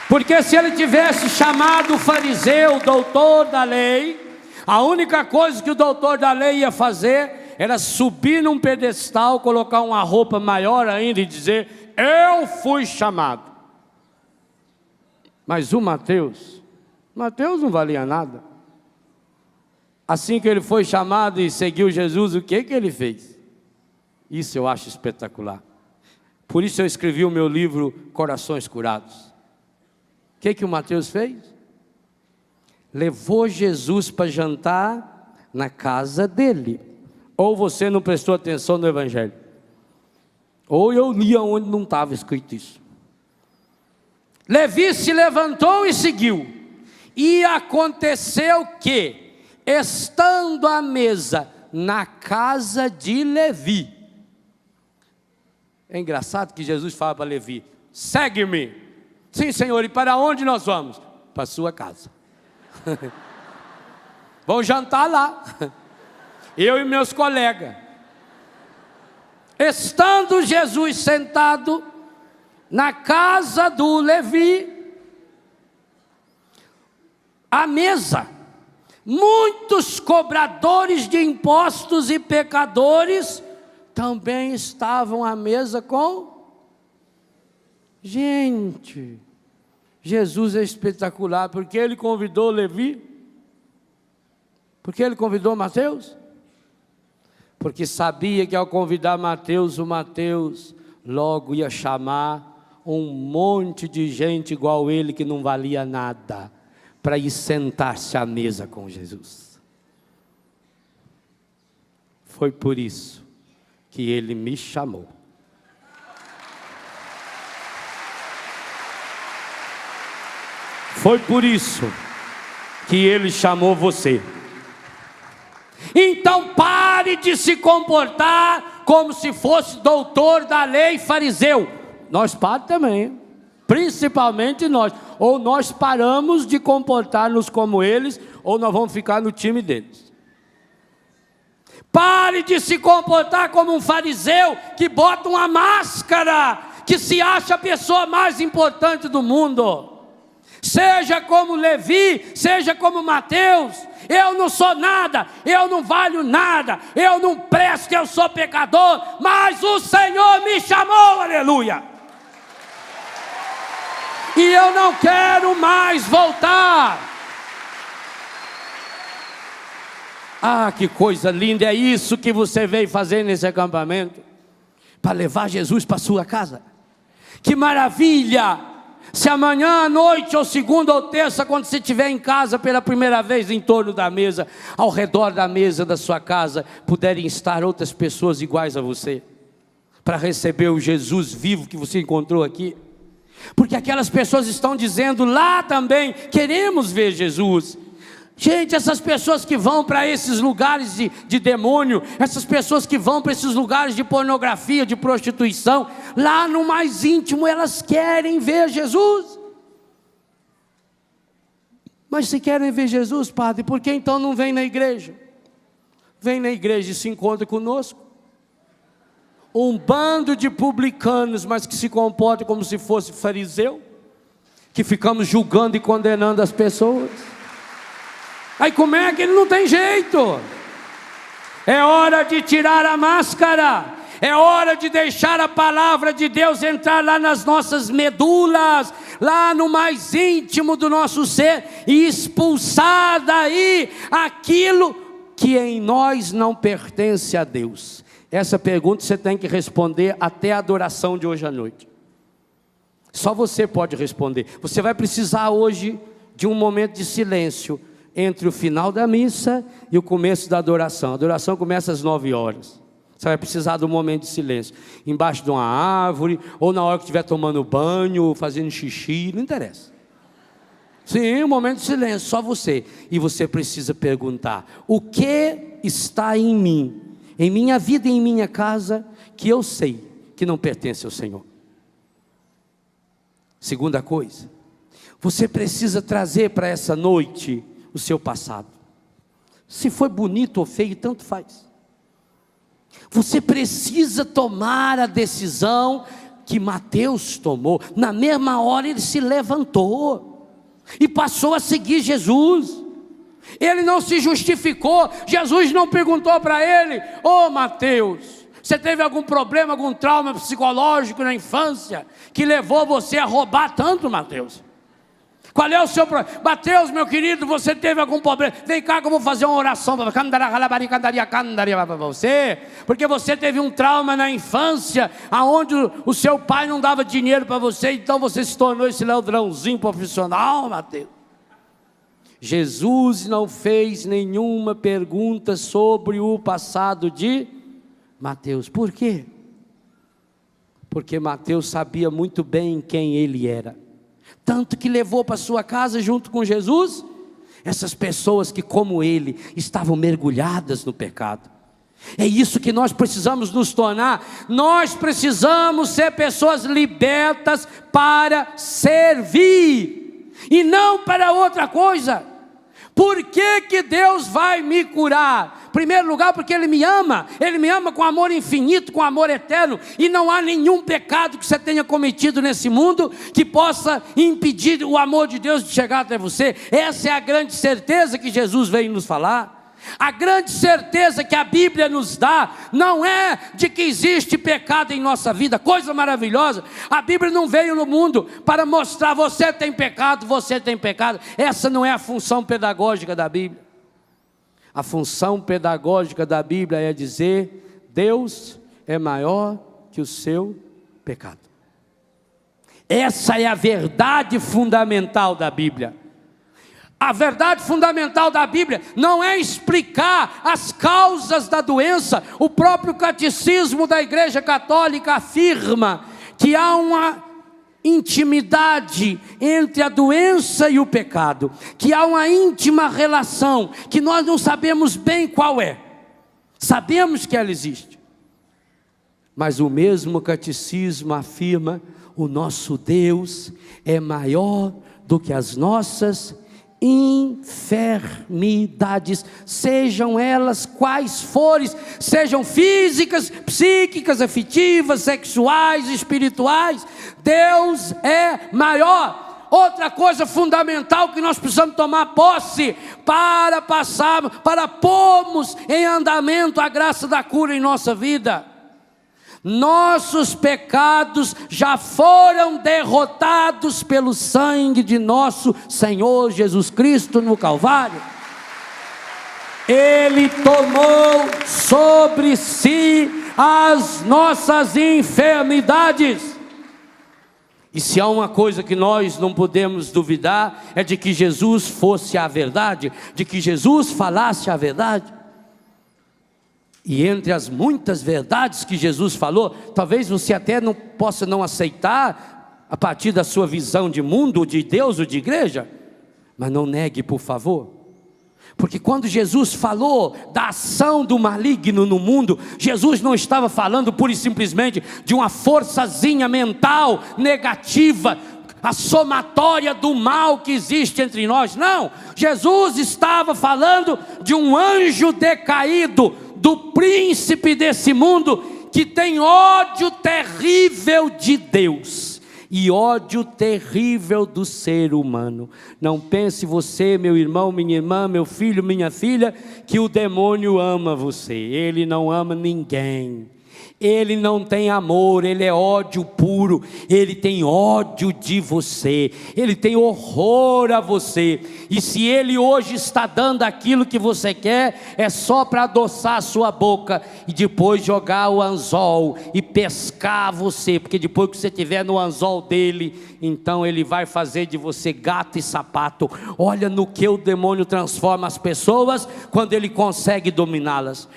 Porque se ele tivesse chamado o fariseu, doutor da lei, a única coisa que o doutor da lei ia fazer era subir num pedestal, colocar uma roupa maior ainda e dizer, eu fui chamado. Mas o Mateus não valia nada. Assim que ele foi chamado e seguiu Jesus, o que ele fez? Isso eu acho espetacular. Por isso eu escrevi o meu livro Corações Curados. O que o Mateus fez? Levou Jesus para jantar na casa dele. Ou você não prestou atenção no Evangelho, ou eu li onde não estava escrito isso. Levi se levantou e seguiu. E aconteceu que, estando à mesa na casa de Levi, é engraçado que Jesus fala para Levi, segue-me. Sim, Senhor, e para onde nós vamos? Para a sua casa. Vamos jantar lá, eu e meus colegas. Estando Jesus sentado na casa do Levi, à mesa, muitos cobradores de impostos e pecadores também estavam à mesa com Gente, Jesus é espetacular, porque Ele convidou Levi, porque Ele convidou Mateus, porque sabia que ao convidar Mateus, o Mateus logo ia chamar um monte de gente igual ele, que não valia nada, para ir sentar-se à mesa com Jesus. Foi por isso que Ele me chamou. Foi por isso que Ele chamou você. Então pare de se comportar como se fosse doutor da lei, fariseu. Nós paramos também, principalmente nós. Ou nós paramos de comportar-nos como eles, ou nós vamos ficar no time deles. Pare de se comportar como um fariseu que bota uma máscara, que se acha a pessoa mais importante do mundo. Seja como Levi, seja como Mateus. Eu não sou nada, eu não valho nada, eu não presto, eu sou pecador, mas o Senhor me chamou, aleluia. E eu não quero mais voltar. Ah, que coisa linda, é isso que você veio fazer nesse acampamento, para levar Jesus para a sua casa. Que maravilha! Se amanhã à noite, ou segunda ou terça, quando você estiver em casa pela primeira vez, em torno da mesa, ao redor da mesa da sua casa, puderem estar outras pessoas iguais a você, para receber o Jesus vivo que você encontrou aqui. Porque aquelas pessoas estão dizendo lá também, queremos ver Jesus. Gente, essas pessoas que vão para esses lugares de demônio, essas pessoas que vão para esses lugares de pornografia, de prostituição, lá no mais íntimo elas querem ver Jesus. Mas se querem ver Jesus, padre, por que então não vem na igreja? Vem na igreja e se encontra conosco. Um bando de publicanos, mas que se comporta como se fosse fariseu, que ficamos julgando e condenando as pessoas. Aí como é que ele não tem jeito? É hora de tirar a máscara, é hora de deixar a palavra de Deus entrar lá nas nossas medulas, lá no mais íntimo do nosso ser, e expulsar daí aquilo que em nós não pertence a Deus. Essa pergunta você tem que responder até a adoração de hoje à noite. Só você pode responder. Você vai precisar hoje de um momento de silêncio entre o final da missa e o começo da adoração. A adoração começa às 9 horas. Você vai precisar de um momento de silêncio, embaixo de uma árvore, ou na hora que estiver tomando banho, fazendo xixi, não interessa. Sim, um momento de silêncio, só você. E você precisa perguntar: o que está em mim, em minha vida e em minha casa, que eu sei que não pertence ao Senhor? Segunda coisa, você precisa trazer para essa noite o seu passado. Se foi bonito ou feio, tanto faz. Você precisa tomar a decisão que Mateus tomou. Na mesma hora ele se levantou e passou a seguir Jesus. Ele não se justificou. Jesus não perguntou para ele: ô Mateus, você teve algum problema, algum trauma psicológico na infância que levou você a roubar tanto, Mateus? Qual é o seu problema? Mateus, meu querido, você teve algum problema? Vem cá que eu vou fazer uma oração para você, porque você teve um trauma na infância, aonde o seu pai não dava dinheiro para você, então você se tornou esse ladrãozinho profissional, Mateus. Jesus não fez nenhuma pergunta sobre o passado de Mateus. Por quê? Porque Mateus sabia muito bem quem ele era. Tanto que levou para sua casa junto com Jesus essas pessoas que, como ele, estavam mergulhadas no pecado. É isso que nós precisamos nos tornar. Nós precisamos ser pessoas libertas para servir e não para outra coisa. Por que Deus vai me curar? Em primeiro lugar, porque Ele me ama com amor infinito, com amor eterno, e não há nenhum pecado que você tenha cometido nesse mundo que possa impedir o amor de Deus de chegar até você. Essa é a grande certeza que Jesus veio nos falar. A grande certeza que a Bíblia nos dá não é de que existe pecado em nossa vida, coisa maravilhosa. A Bíblia não veio no mundo para mostrar você tem pecado, você tem pecado. Essa não é a função pedagógica da Bíblia. A função pedagógica da Bíblia é dizer: Deus é maior que o seu pecado. Essa é a verdade fundamental da Bíblia. A verdade fundamental da Bíblia não é explicar as causas da doença. O próprio catecismo da Igreja Católica afirma que há uma intimidade entre a doença e o pecado, que há uma íntima relação, que nós não sabemos bem qual é. Sabemos que ela existe, mas o mesmo catecismo afirma: o nosso Deus é maior do que as nossas enfermidades, sejam elas quais forem, sejam físicas, psíquicas, afetivas, sexuais, espirituais. Deus é maior. Outra coisa fundamental que nós precisamos tomar posse para pormos em andamento a graça da cura em nossa vida. Nossos pecados já foram derrotados pelo sangue de nosso Senhor Jesus Cristo no Calvário. Ele tomou sobre si as nossas enfermidades. E se há uma coisa que nós não podemos duvidar, é de que Jesus fosse a verdade, de que Jesus falasse a verdade. E entre as muitas verdades que Jesus falou, talvez você até não possa não aceitar a partir da sua visão de mundo, de Deus ou de igreja, mas não negue, por favor. Porque quando Jesus falou da ação do maligno no mundo, Jesus não estava falando pura e simplesmente de uma forçazinha mental negativa, a somatória do mal que existe entre nós. Não, Jesus estava falando de um anjo decaído, do príncipe desse mundo, que tem ódio terrível de Deus e ódio terrível do ser humano. Não pense você, meu irmão, minha irmã, meu filho, minha filha, que o demônio ama você. Ele não ama ninguém. Ele não tem amor, ele é ódio puro. Ele tem ódio de você, ele tem horror a você. E se ele hoje está dando aquilo que você quer, é só para adoçar a sua boca e depois jogar o anzol e pescar você, porque depois que você estiver no anzol dele, então ele vai fazer de você gato e sapato. Olha no que o demônio transforma as pessoas quando ele consegue dominá-las.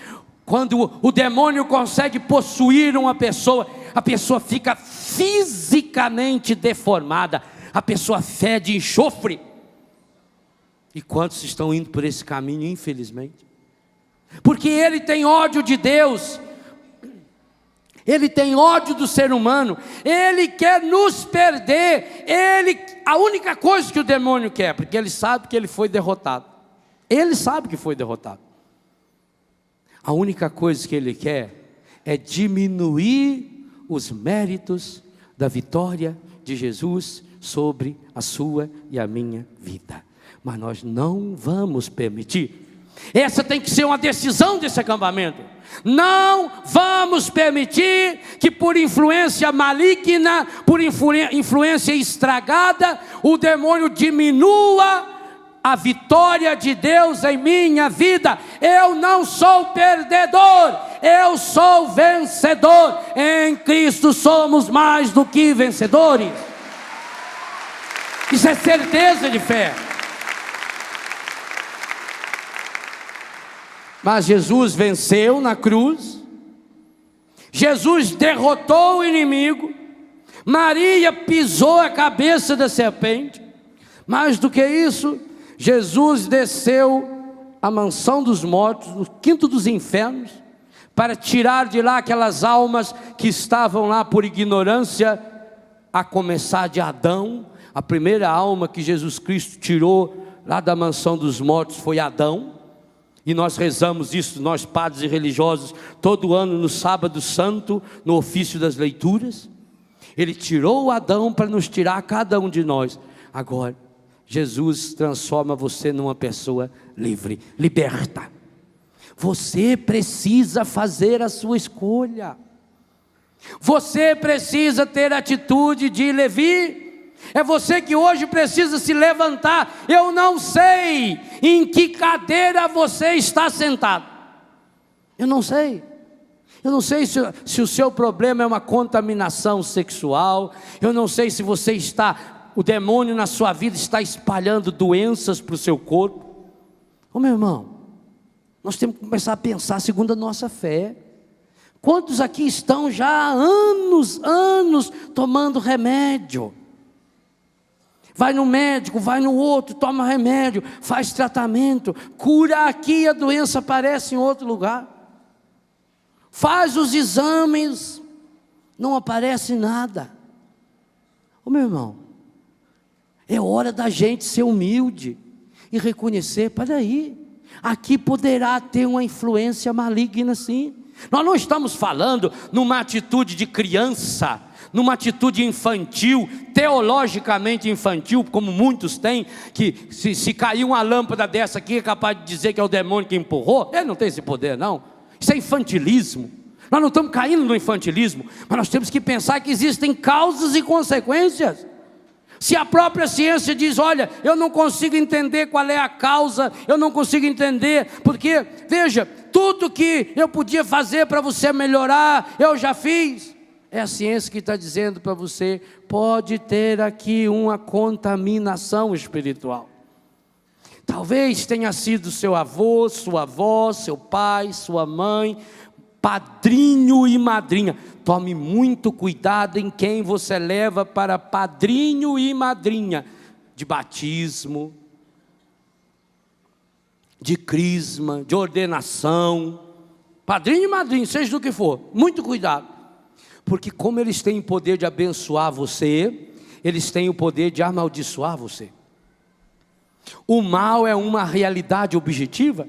Quando o demônio consegue possuir uma pessoa, a pessoa fica fisicamente deformada, a pessoa fede enxofre. E quantos estão indo por esse caminho, infelizmente? Porque ele tem ódio de Deus, ele tem ódio do ser humano, ele quer nos perder. A única coisa que o demônio quer, porque ele sabe que ele foi derrotado, ele sabe que foi derrotado. A única coisa que ele quer é diminuir os méritos da vitória de Jesus sobre a sua e a minha vida. Mas nós não vamos permitir. Essa tem que ser uma decisão desse acampamento. Não vamos permitir que por influência maligna, por influência estragada, o demônio diminua a vitória de Deus em minha vida. Eu não sou perdedor, eu sou vencedor. Em Cristo somos mais do que vencedores. Isso é certeza de fé. Mas Jesus venceu na cruz, Jesus derrotou o inimigo, Maria pisou a cabeça da serpente. Mais do que isso, Jesus desceu à mansão dos mortos, no quinto dos infernos, para tirar de lá aquelas almas que estavam lá por ignorância, a começar de Adão. A primeira alma que Jesus Cristo tirou lá da mansão dos mortos foi Adão. E nós rezamos isso, nós padres e religiosos, todo ano no sábado santo, no ofício das leituras. Ele tirou Adão para nos tirar cada um de nós. Agora, Jesus transforma você numa pessoa livre, liberta. Você precisa fazer a sua escolha. Você precisa ter a atitude de Levi. É você que hoje precisa se levantar. Eu não sei em que cadeira você está sentado. Eu não sei. Eu não sei se o seu problema é uma contaminação sexual. Eu não sei se você está, o demônio na sua vida está espalhando doenças para o seu corpo. Ô meu irmão, nós temos que começar a pensar segundo a nossa fé. Quantos aqui estão já há anos tomando remédio? Vai no médico, vai no outro, toma remédio, faz tratamento, cura aqui, a doença aparece em outro lugar. Faz os exames, não aparece nada. Ô meu irmão, é hora da gente ser humilde e reconhecer, peraí, aqui poderá ter uma influência maligna sim. Nós não estamos falando numa atitude de criança, numa atitude infantil, teologicamente infantil, como muitos têm, que se cair uma lâmpada dessa aqui, é capaz de dizer que é o demônio que empurrou. Ele não tem esse poder não, isso é infantilismo. Nós não estamos caindo no infantilismo, mas nós temos que pensar que existem causas e consequências. Se a própria ciência diz, olha, eu não consigo entender qual é a causa, eu não consigo entender, porque, veja, tudo que eu podia fazer para você melhorar, eu já fiz. É a ciência que está dizendo para você, pode ter aqui uma contaminação espiritual. Talvez tenha sido seu avô, sua avó, seu pai, sua mãe, padrinho e madrinha. Tome muito cuidado em quem você leva para padrinho e madrinha de batismo, de crisma, de ordenação. Padrinho e madrinha, seja do que for, muito cuidado. Porque como eles têm o poder de abençoar você, eles têm o poder de amaldiçoar você. O mal é uma realidade objetiva?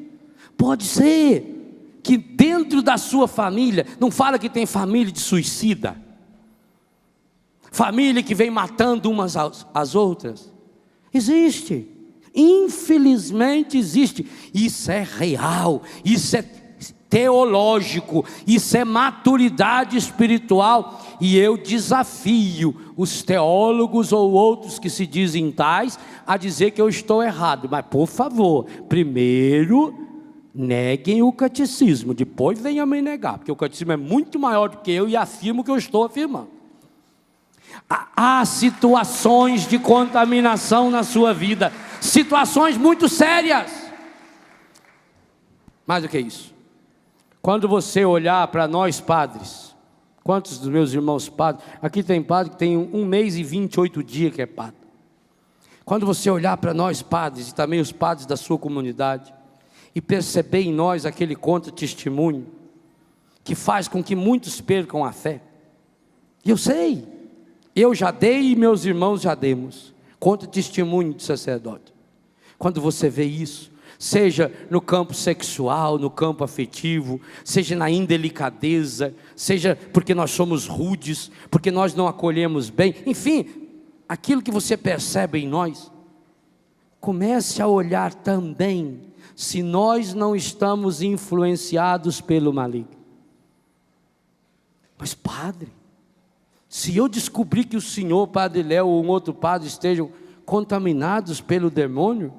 Pode ser que dentro da sua família, não fala que tem família de suicida, família que vem matando umas às outras, existe, infelizmente existe, isso é real, isso é teológico, isso é maturidade espiritual, e eu desafio os teólogos ou outros que se dizem tais, a dizer que eu estou errado, mas por favor, primeiro neguem o catecismo, depois venham me negar, porque o catecismo é muito maior do que eu e afirmo o que eu estou afirmando. Há situações de contaminação na sua vida, situações muito sérias. Mais do que isso, quando você olhar para nós padres, quantos dos meus irmãos padres, aqui tem padre que tem 1 mês e 28 dias que é padre. Quando você olhar para nós padres e também os padres da sua comunidade, e perceber em nós aquele contra-testemunho, que faz com que muitos percam a fé. Eu sei, eu já dei e meus irmãos já demos, contra-testemunho de sacerdote. Quando você vê isso, seja no campo sexual, no campo afetivo, seja na indelicadeza, seja porque nós somos rudes, porque nós não acolhemos bem, enfim, aquilo que você percebe em nós, comece a olhar também, se nós não estamos influenciados pelo maligno. Mas padre, se eu descobrir que o senhor, padre Léo, ou um outro padre estejam contaminados pelo demônio,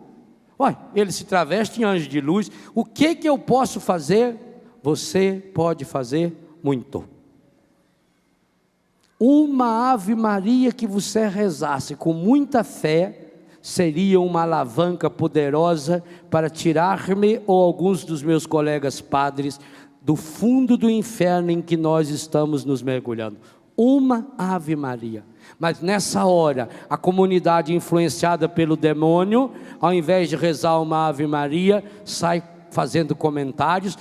ele se traveste em anjo de luz, o que eu posso fazer? Você pode fazer muito. Uma Ave Maria que você rezasse com muita fé, seria uma alavanca poderosa para tirar-me ou alguns dos meus colegas padres do fundo do inferno em que nós estamos nos mergulhando. Uma Ave Maria. Mas nessa hora, a comunidade influenciada pelo demônio, ao invés de rezar uma Ave Maria, sai fazendo comentários.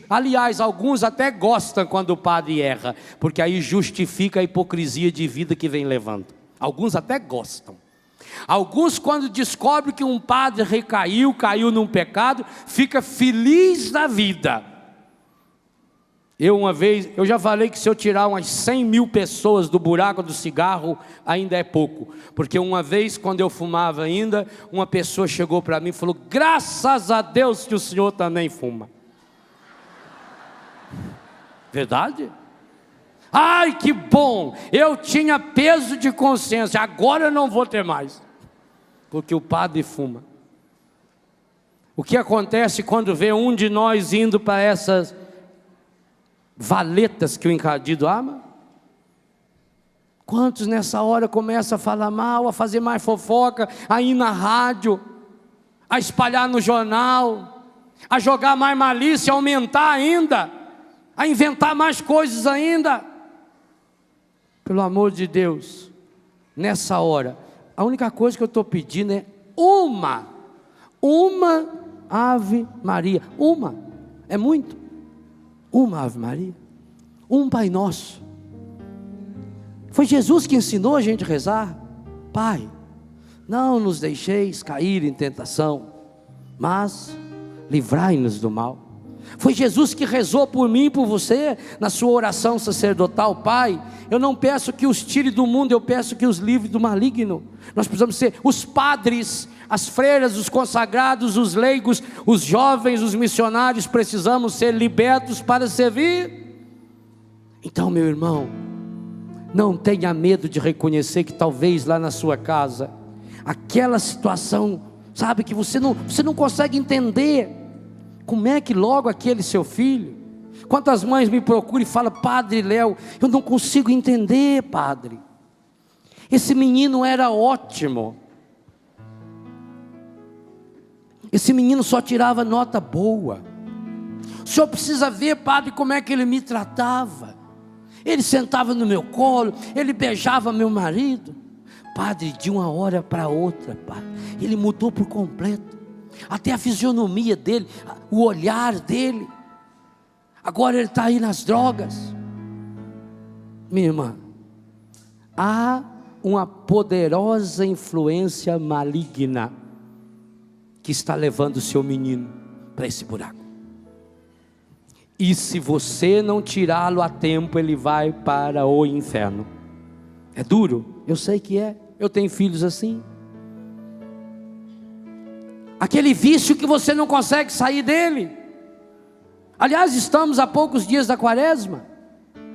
Aliás, alguns até gostam quando o padre erra, porque aí justifica a hipocrisia de vida que vem levando. Alguns até gostam. Alguns, quando descobrem que um padre caiu num pecado, fica feliz da vida. Eu já falei que se eu tirar umas 100 mil pessoas do buraco do cigarro, ainda é pouco. Porque uma vez, quando eu fumava ainda, uma pessoa chegou para mim e falou, graças a Deus que o senhor também fuma. Verdade? Ai, que bom, eu tinha peso de consciência, agora eu não vou ter mais, porque o padre fuma. O que acontece quando vê um de nós indo para essas valetas que o encardido ama? Quantos nessa hora começam a falar mal, a fazer mais fofoca, a ir na rádio, a espalhar no jornal, a jogar mais malícia, a aumentar ainda, a inventar mais coisas ainda? Pelo amor de Deus, nessa hora, a única coisa que eu estou pedindo é uma Ave Maria. Uma, é muito. Uma Ave Maria, um Pai Nosso. Foi Jesus que ensinou a gente a rezar. Pai, não nos deixeis cair em tentação, mas livrai-nos do mal. Foi Jesus que rezou por mim e por você, na sua oração sacerdotal. Pai, eu não peço que os tire do mundo, eu peço que os livre do maligno. Nós precisamos ser os padres, as freiras, os consagrados, os leigos, os jovens, os missionários, precisamos ser libertos para servir. Então, meu irmão, não tenha medo de reconhecer que talvez lá na sua casa, aquela situação, sabe, que você não consegue entender. Como é que logo aquele seu filho? Quantas mães me procuram e falam: Padre Léo, eu não consigo entender, padre. Esse menino era ótimo. Esse menino só tirava nota boa. O senhor precisa ver, padre, como é que ele me tratava. Ele sentava no meu colo, ele beijava meu marido. Padre, de uma hora para outra, padre, ele mudou por completo. Até a fisionomia dele, o olhar dele. Agora ele está aí nas drogas. Minha irmã, há uma poderosa influência maligna que está levando o seu menino para esse buraco. E se você não tirá-lo a tempo, ele vai para o inferno. É duro? Eu sei que é. Eu tenho filhos assim. Aquele vício que você não consegue sair dele. Aliás, estamos a poucos dias da quaresma.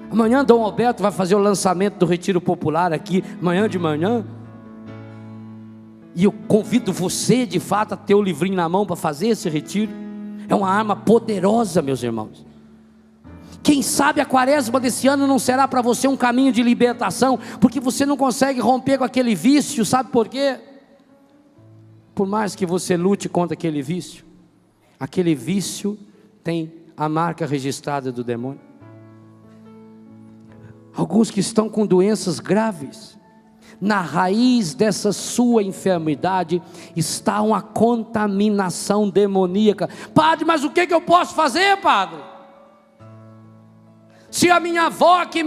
Amanhã Dom Alberto vai fazer o lançamento do Retiro Popular aqui, amanhã de manhã. E eu convido você, de fato, a ter o livrinho na mão para fazer esse retiro. É uma arma poderosa, meus irmãos. Quem sabe a quaresma desse ano não será para você um caminho de libertação, porque você não consegue romper com aquele vício, sabe por quê? Por mais que você lute contra aquele vício tem a marca registrada do demônio. Alguns que estão com doenças graves, na raiz dessa sua enfermidade está uma contaminação demoníaca. Padre, mas o que eu posso fazer, padre? Se a minha avó que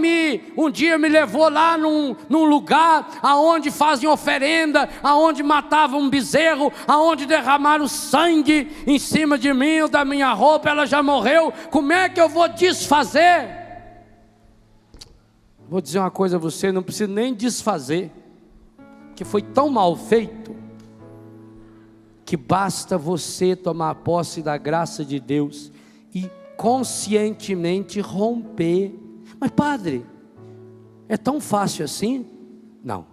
um dia me levou lá num lugar aonde fazem oferenda, aonde matavam um bezerro, aonde derramaram sangue em cima de mim ou da minha roupa, ela já morreu, como é que eu vou desfazer? Vou dizer uma coisa a você, não precisa nem desfazer, que foi tão mal feito, que basta você tomar posse da graça de Deus e conscientemente romper. Mas padre, é tão fácil assim? Não,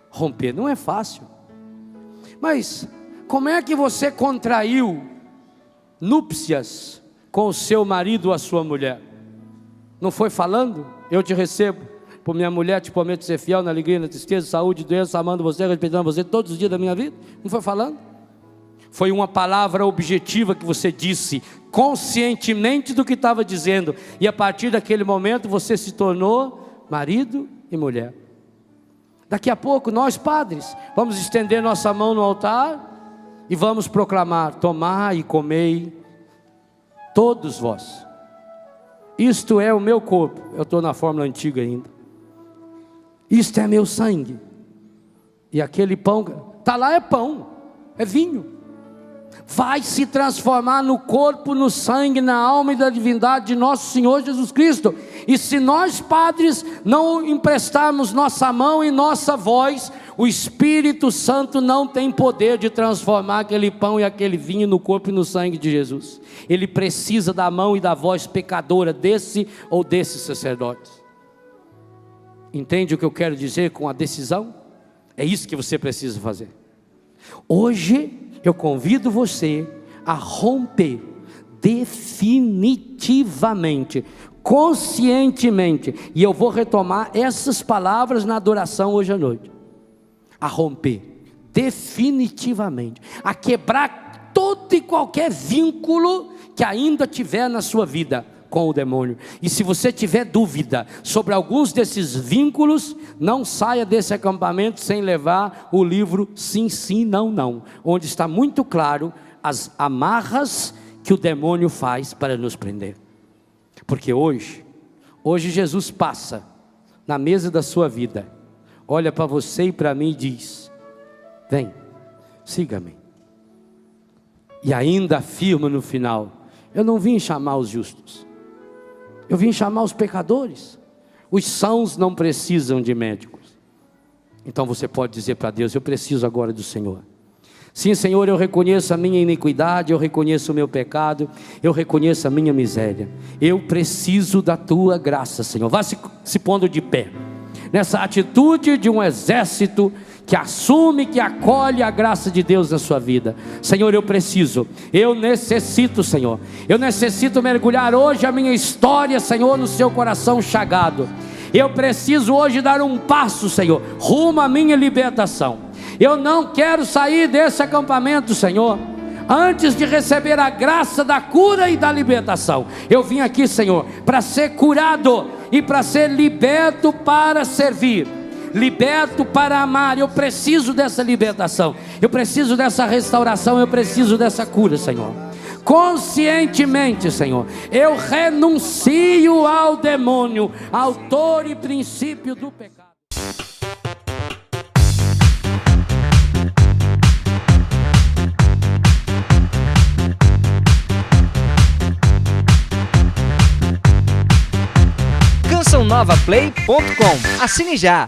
romper não é fácil. Mas como é que você contraiu núpcias com o seu marido ou a sua mulher? Não foi falando? Eu te recebo por minha mulher, te prometo ser fiel na alegria, na tristeza, saúde, doença, amando você, respeitando você todos os dias da minha vida. Não foi falando? Foi uma palavra objetiva que você disse, conscientemente do que estava dizendo, e a partir daquele momento você se tornou marido e mulher. Daqui a pouco nós padres vamos estender nossa mão no altar e vamos proclamar: tomai e comei todos vós, isto é o meu corpo. Eu estou na fórmula antiga ainda. Isto é meu sangue. E aquele pão, está lá, é pão, é vinho, vai se transformar no corpo, no sangue, na alma e da divindade de nosso Senhor Jesus Cristo. E se nós padres não emprestarmos nossa mão e nossa voz, o Espírito Santo não tem poder de transformar aquele pão e aquele vinho no corpo e no sangue de Jesus. Ele precisa da mão e da voz pecadora desse ou desses sacerdotes. Entende o que eu quero dizer com a decisão? É isso que você precisa fazer. Hoje eu convido você a romper definitivamente, conscientemente, e eu vou retomar essas palavras na adoração hoje à noite. A romper definitivamente, a quebrar todo e qualquer vínculo que ainda tiver na sua vida com o demônio. E se você tiver dúvida sobre alguns desses vínculos, não saia desse acampamento sem levar o livro Sim, Sim, Não, Não, onde está muito claro as amarras que o demônio faz para nos prender. Porque hoje Jesus passa na mesa da sua vida, olha para você e para mim e diz: vem, siga-me. E ainda afirma no final: eu não vim chamar os justos, eu vim chamar os pecadores. Os sãos não precisam de médicos. Então você pode dizer para Deus: eu preciso agora do Senhor. Sim, Senhor, eu reconheço a minha iniquidade, eu reconheço o meu pecado, eu reconheço a minha miséria. Eu preciso da tua graça, Senhor. Vá se pondo de pé, nessa atitude de um exército que assume, que acolhe a graça de Deus na sua vida. Senhor, eu necessito, Senhor. Eu necessito mergulhar hoje a minha história, Senhor, no seu coração chagado. Eu preciso hoje dar um passo, Senhor, rumo à minha libertação. Eu não quero sair desse acampamento, Senhor, antes de receber a graça da cura e da libertação. Eu vim aqui, Senhor, para ser curado e para ser liberto para servir, liberto para amar. Eu preciso dessa libertação, eu preciso dessa restauração, eu preciso dessa cura, Senhor. Conscientemente, Senhor, eu renuncio ao demônio, autor e princípio do pecado. CançãoNovaPlay.com. Assine já!